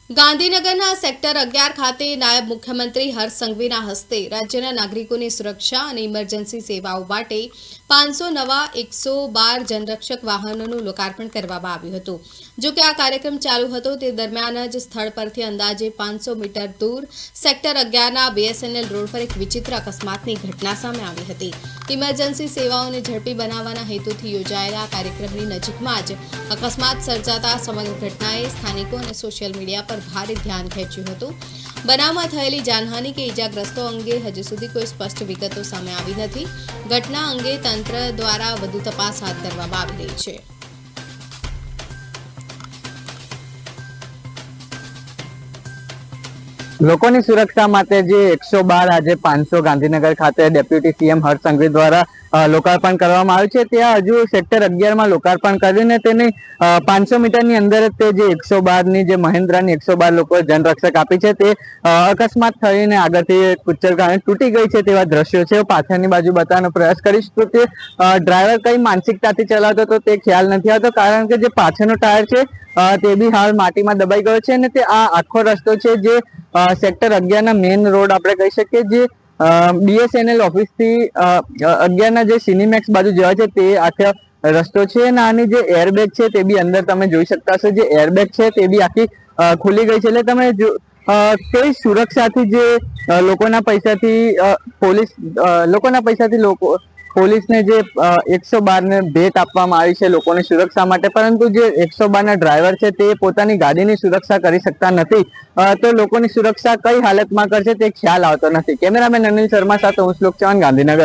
ગાંધીનગરના સેક્ટર 11 ખાતે નાયબ મુખ્યમંત્રી હર્ષ સંઘવીના હસ્તે રાજ્યના નાગરિકોની સુરક્ષા અને ઇમરજન્સી સેવાઓ માટે 500 નવા 112 જનરક્ષક વાહનોનું લોકાર્પણ કરવામાં આવ્યું હતું। જો કે આ કાર્યક્રમ ચાલુ હતો તે દરમિયાન જ સ્થળ પરથી અંદાજે 500 મીટર દૂર સેક્ટર 11ના BSNL રોડ પર એક વિચિત્ર અકસ્માતની ઘટના સામે આવી હતી। ઇમરજન્સી સેવાઓને ઝડપી બનાવવાના હેતુથી યોજાયેલા કાર્યક્રમની નજીકમાં જ અકસ્માત સર્જાતા સમગ્ર ઘટનાએ સ્થાનિકો અને સોશિયલ મીડિયા પર ભારે ધ્યાન ખેંચ્યું હતું। બનાવમાં થયેલી જાનહાનિ કે ઇજાગ્રસ્તો અંગે હજુ સુધી કોઈ સ્પષ્ટ વિગતો સામે આવી નથી। ઘટના અંગે તંત્ર દ્વારા વધુ તપાસ હાથ ધરવામાં આવી રહી છે। લોકોની સુરક્ષા માટે જે 112 આજે 500 ગાંધીનગર ખાતે ડેપ્યુટી સીએમ હર્ષ સંઘવી દ્વારા લોકાર્પણ કરવામાં આવ્યું છે। ત્યાં હજુ સેક્ટર 11માં લોકાર્પણ કરીને તેની 500 મીટરની અંદર તે જે 112ની જે મહિન્દ્રાની 112 લોકો જનરક્ષક આપી છે તે અકસ્માત થઈને આગળથી કુચલકાને તૂટી ગઈ છે તેવા દ્રશ્યો છે। પાછળની બાજુ બતાવવાનો પ્રયાસ કરીશ તો તે ડ્રાઈવર કઈ માનસિકતાથી ચલાવતો તો તે ખ્યાલ નથી આવતો, કારણ કે જે પાછળનો ટાયર છે તે બી હાલ માટીમાં દબાઈ ગયો છે અને તે આ આખો રસ્તો છે જે સેક્ટર 11ના મેઇન રોડ આપણે કહી શકીએ, જે BSNL ઓફિસથી 11ના જે સિનેમેક્સ બાજુ જવા છે તે આખો રસ્તો છે અને આની જે એરબેગ છે તે બી અંદર તમે જોઈ શકતા હશો, જે એરબેગ છે તે બી આખી ખુલી ગઈ છે। એટલે તમે કઈ સુરક્ષાથી જે લોકોના પૈસાથી પોલીસને જે 112 ને ભેટ આપવામાં આવી છે લોકોની સુરક્ષા માટે, પરંતુ જે 112ના ડ્રાઈવર છે તે પોતાની ગાડીની સુરક્ષા કરી શકતા નથી, તો લોકોની સુરક્ષા કઈ હાલતમાં કરશે તે ખ્યાલ આવતો નથી। કેમેરામેન અનિલ શર્મા સાથે હું શ્લોક ચૌહાણ, ગાંધીનગર।